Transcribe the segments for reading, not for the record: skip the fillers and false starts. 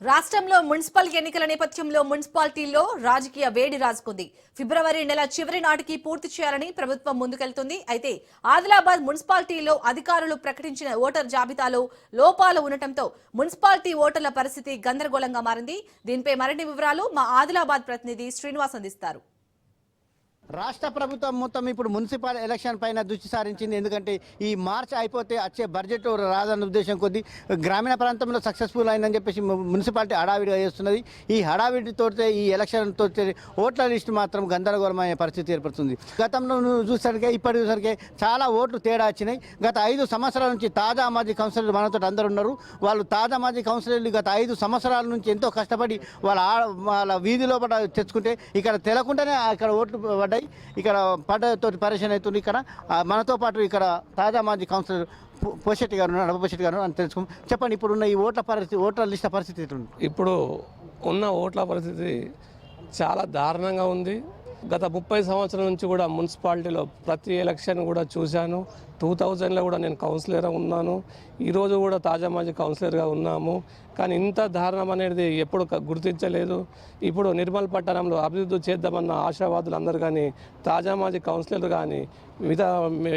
రాష్ట్రంలో మున్సిపల్ ఎన్నికల నేపథ్యంలో మున్సిపాలిటీల్లో రాజకీయ వేడి రాజుకుంది. ఫిబ్రవరి నెల చివరి నాటికి పూర్తి చేయాలని ప్రభుత్వం ముందుకెళ్తుంది. అయితే ఆదిలాబాద్ మున్సిపాలిటీలో అధికారులు ప్రకటించిన ఓటర్ జాబితాలో లోపాలు ఉండటంతో మున్సిపాలిటీ ఓటర్ల పరిస్థితి గందరగోళంగా మారింది. దీనిపై మరిన్ని వివరాలు మా ఆదిలాబాద్ ప్రతినిధి శ్రీనివాస్ అందిస్తారు. రాష్ట్ర ప్రభుత్వం మొత్తం ఇప్పుడు మున్సిపల్ ఎలక్షన్ పైన దృష్టి సారించింది. ఎందుకంటే ఈ మార్చ్ అయిపోతే వచ్చే బడ్జెట్ రాదన్న ఉద్దేశం కొద్దీ గ్రామీణ ప్రాంతంలో సక్సెస్ఫుల్ అయిందని చెప్పేసి మున్సిపాలిటీ హడావిడిగా చేస్తున్నది. ఈ హడావిడితో ఈ ఎలక్షన్తో ఓట్ల లిస్టు మాత్రం గందరగోళమయ్యే పరిస్థితి ఏర్పడుతుంది. గతంలో చూసరికి ఇప్పటి చూసరికి చాలా ఓట్లు తేడా వచ్చినాయి. గత 5 సంవత్సరాల నుంచి తాజా మాజీ కౌన్సిలర్లు మనతో అందరూ ఉన్నారు. వాళ్ళు తాజా మాజీ కౌన్సిలర్లు గత 5 సంవత్సరాల నుంచి ఎంతో కష్టపడి వాళ్ళ వీధి లోపల తెచ్చుకుంటే ఇక్కడ తెలకుండానే ఇక్కడ ఓట్లు పడ్డాయి. ఇక్కడ పడ్డతో పరిశీలన అవుతుంది. ఇక్కడ మనతో పాటు ఇక్కడ తాజా మాజీ కౌన్సిలర్ పోషెట్టి గారు నడపశెట్టి గారు అని తెలుసుకుని చెప్పండి. ఇప్పుడు ఉన్న ఈ ఓట్ల లిస్ట్ పరిస్థితి ఎట్లుంది? ఇప్పుడు ఉన్న ఓట్ల పరిస్థితి చాలా దారుణంగా ఉంది. గత 30 సంవత్సరాల నుంచి కూడా మున్సిపాలిటీలో ప్రతి ఎలక్షన్ కూడా చూశాను. 2000లో కూడా నేను కౌన్సిలర్గా ఉన్నాను. ఈరోజు కూడా తాజా మాజీ కౌన్సిలర్గా ఉన్నాము. కానీ ఇంత దారుణం అనేది ఎప్పుడు గుర్తించలేదు. ఇప్పుడు నిర్మల్ పట్టణంలో అభివృద్ధి చేద్దామన్న ఆశావాదులు అందరూ కానీ తాజా మాజీ కౌన్సిలర్ కానీ మిగతా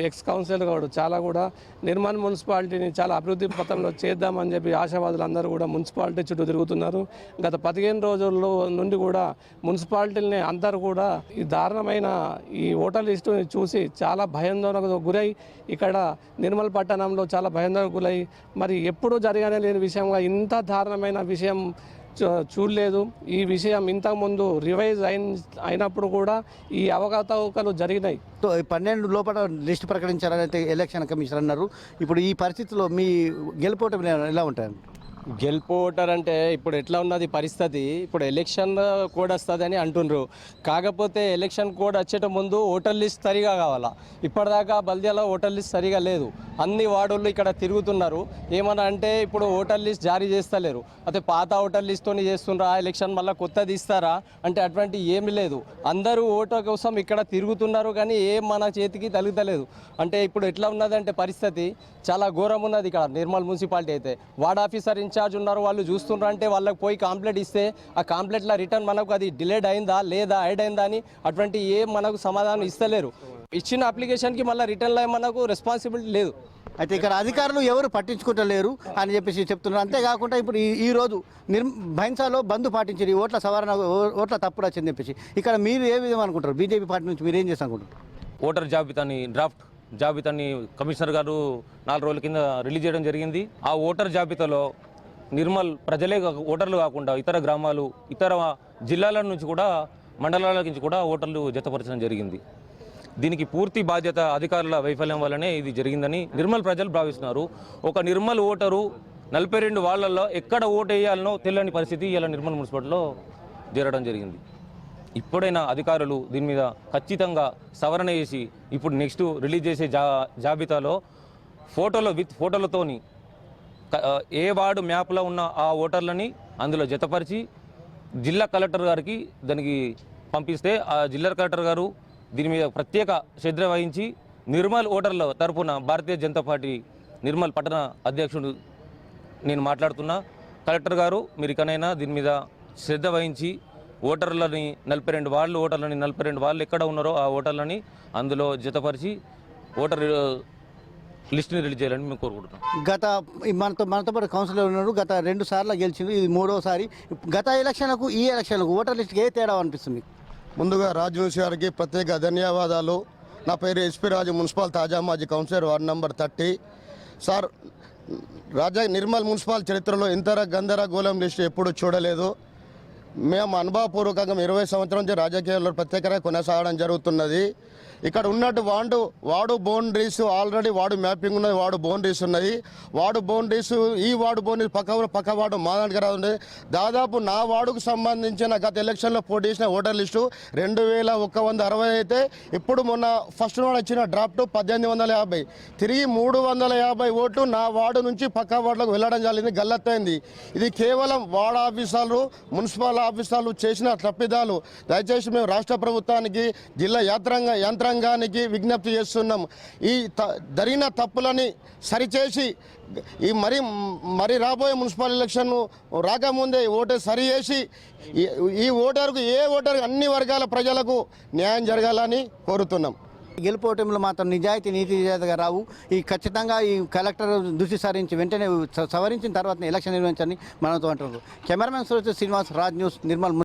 ఎక్స్ కౌన్సిలర్ కూడా చాలా కూడా నిర్మల్ మున్సిపాలిటీని చాలా అభివృద్ధి పథంలో చేద్దామని చెప్పి ఆశావాదులు అందరూ కూడా మున్సిపాలిటీ చుట్టూ తిరుగుతున్నారు. గత 15 రోజుల్లో నుండి కూడా మున్సిపాలిటీని అందరూ కూడా ఈ దారుణమైన ఈ ఓటర్ లిస్టుని చూసి చాలా భయాందోళనకు గురై ఇక్కడ నిర్మల్ పట్టణంలో చాలా భయాందోళనకు గురై మరి ఎప్పుడూ జరగనే లేని విషయంగా ఇంత దారుణమైన విషయం చూడలేదు. ఈ విషయం ఇంతకుముందు రివైజ్ అయినప్పుడు కూడా ఈ అవకతవకలు జరిగినాయి. 12 లోపల లిస్టు ప్రకటించారని అయితే ఎలక్షన్ కమిషన్ అన్నారు. ఇప్పుడు ఈ పరిస్థితిలో మీ గెలుపోవటం ఎలా ఉంటాయి? గెలుపు ఓటర్ అంటే ఇప్పుడు ఎట్లా ఉన్నది పరిస్థితి? ఇప్పుడు ఎలక్షన్ కోడ్ వస్తుంది అని అంటుండ్రు. కాకపోతే ఎలక్షన్ కోడ్ వచ్చేట ముందు ఓటర్ లిస్ట్ సరిగా కావాలా. ఇప్పటిదాకా బల్దియాలో ఓటర్ లిస్ట్ సరిగా లేదు. అన్ని వార్డుల్లో ఇక్కడ తిరుగుతున్నారు. ఏమన్నా అంటే ఇప్పుడు ఓటర్ లిస్ట్ జారీ చేస్తలేరు. అయితే పాత ఓటర్ లిస్ట్తో చేస్తుండ్రా, ఎలక్షన్ మళ్ళీ కొత్తది ఇస్తారా అంటే అటువంటి ఏమి లేదు. అందరూ ఓటర్ కోసం ఇక్కడ తిరుగుతున్నారు కానీ ఏం మన చేతికి తలుగుతలేదు. అంటే ఇప్పుడు ఎట్లా ఉన్నదంటే పరిస్థితి చాలా ఘోరం ఉన్నది. ఇక్కడ నిర్మల్ మున్సిపాలిటీ అయితే వార్డ్ ఆఫీసర్ ఇన్ఛార్జ్ ఉన్నారు, వాళ్ళు చూస్తున్నారు. అంటే వాళ్ళకి పోయి కంప్లైంట్ ఇస్తే ఆ కంప్లైంట్లో రిటర్న్ మనకు అది డిలేడ్ అయిందా లేదా యాడ్ అయిందా అని అటువంటి ఏం మనకు సమాధానం ఇస్తలేరు. ఇచ్చిన అప్లికేషన్కి మళ్ళీ రిటర్న్లో మనకు రెస్పాన్సిబిలిటీ లేదు. అయితే ఇక్కడ అధికారులు ఎవరు పట్టించుకుంటలేరు అని చెప్పేసి చెప్తున్నారు. అంతేకాకుండా ఇప్పుడు ఈరోజు భైన్సాలో బంద్ పాటించారు. ఓట్ల సవరణ ఓట్ల తప్పుడు వచ్చింది చెప్పేసి ఇక్కడ మీరు ఏ విధంగా అనుకుంటారు? బీజేపీ పార్టీ నుంచి మీరు ఏం చేస్తా అనుకుంటారు? ఓటర్ జాబితాని డ్రాఫ్ట్ జాబితాని కమిషనర్ గారు 4 రోజుల కింద రిలీజ్ చేయడం జరిగింది. ఆ ఓటర్ జాబితాలో నిర్మల్ ప్రజలే ఓటర్లు కాకుండా ఇతర గ్రామాలు, ఇతర జిల్లాల నుంచి కూడా, మండలాల నుంచి కూడా ఓటర్లు జతపరచడం జరిగింది. దీనికి పూర్తి బాధ్యత అధికారుల వైఫల్యం వల్లనే ఇది జరిగిందని నిర్మల్ ప్రజలు భావిస్తున్నారు. ఒక నిర్మల్ ఓటరు 42 వార్డులలో ఎక్కడ ఓటు వేయాలనో తెలియని పరిస్థితి ఇలా నిర్మల్ మున్సిపాలిటీలో జరగడం జరిగింది. ఇప్పుడైనా అధికారులు దీని మీద ఖచ్చితంగా సవరణ చేసి ఇప్పుడు నెక్స్ట్ రిలీజ్ చేసే జాబితాలో ఫోటోలతోని ఏ వార్డు మ్యాప్లో ఉన్న ఆ ఓటర్లని అందులో జతపరిచి జిల్లా కలెక్టర్ గారికి దానికి పంపిస్తే ఆ జిల్లా కలెక్టర్ గారు దీని మీద ప్రత్యేక శ్రద్ధ వహించి నిర్మల్ ఓటర్ల తరఫున భారతీయ జనతా పార్టీ నిర్మల్ పట్టణ అధ్యక్షుడు నేను మాట్లాడుతున్నా. కలెక్టర్ గారు మీరు ఇకనైనా దీని మీద శ్రద్ధ వహించి ఓటర్లని 42 వార్డులు ఓటర్లని 42 వార్డులు ఎక్కడ ఉన్నారో ఆ ఓటర్లని అందులో జతపరిచి ఓటర్ లిస్ట్ని రిలీజ్ చేయాలని మేము కోరుకుంటున్నాం. మనతో పాటు కౌన్సిలర్ ఉన్నారు. గత 2 సార్లు గెలిచింది, ఇది 3వసారి. గత ఎలక్షన్లకు ఈ ఎలక్షన్లకు ఓటర్ లిస్ట్కి ఏ తేడా అనిపిస్తుంది? ముందుగా రాజవంశీ గారికి ప్రత్యేక ధన్యవాదాలు. నా పేరు ఎస్పీ రాజు, మున్సిపల్ తాజా మాజీ councillor, ward number 30. Sir, Nirmal municipal చరిత్రలో ఇంత గందరగోళం లిస్టు ఎప్పుడు చూడలేదు. మేము అనుభవపూర్వకంగా 20 సంవత్సరాల నుంచి రాజకీయాల్లో ప్రత్యేకంగా కొనసాగడం జరుగుతున్నది. ఇక్కడ ఉన్నట్టు ward boundaries already ward mapping ఉన్నది, వార్డు బౌండరీస్ ఉన్నాయి. వార్డు బౌండరీస్ ఈ వార్డు బౌండరీస్ పక్క వార్డు మాదానికి ఉంది. దాదాపు నా వార్డుకు సంబంధించిన గత ఎలక్షన్లో పోటీ చేసిన ఓటర్ లిస్టు 2160 అయితే ఇప్పుడు మొన్న ఫస్ట్ వార్డు వచ్చిన డ్రాఫ్ట్ 1850. తిరిగి 350 ఓట్లు నా వార్డు నుంచి పక్క వార్డులకు వెళ్ళడం జరిగింది, గల్లత్తైంది. ఇది కేవలం వార్డు ఆఫీసర్లు, మున్సిపల్ ఆఫీసర్లు చేసిన తప్పిదాలు. దయచేసి మేము రాష్ట్ర ప్రభుత్వానికి, జిల్లా యంత్రాంగ యంత్రాంగానికి విజ్ఞప్తి చేస్తున్నాం. ఈ జరిగిన తప్పులని సరిచేసి మరి రాబోయే మున్సిపల్ ఎలక్షన్ రాకముందే ఓటు సరి చేసి ఈ ఓటర్కు అన్ని వర్గాల ప్రజలకు న్యాయం జరగాలని కోరుతున్నాం. గెలుపోవటంలో మాత్రం నీతి నిజాయితీగా రావు. ఈ ఖచ్చితంగా ఈ కలెక్టర్ దృష్టి సారించి వెంటనే సవరించిన తర్వాత ఎలక్షన్ నిర్వహించాలని మనతో అంటున్నారు. Cameraman Suresh Srinivas, Raj news, Nirmal.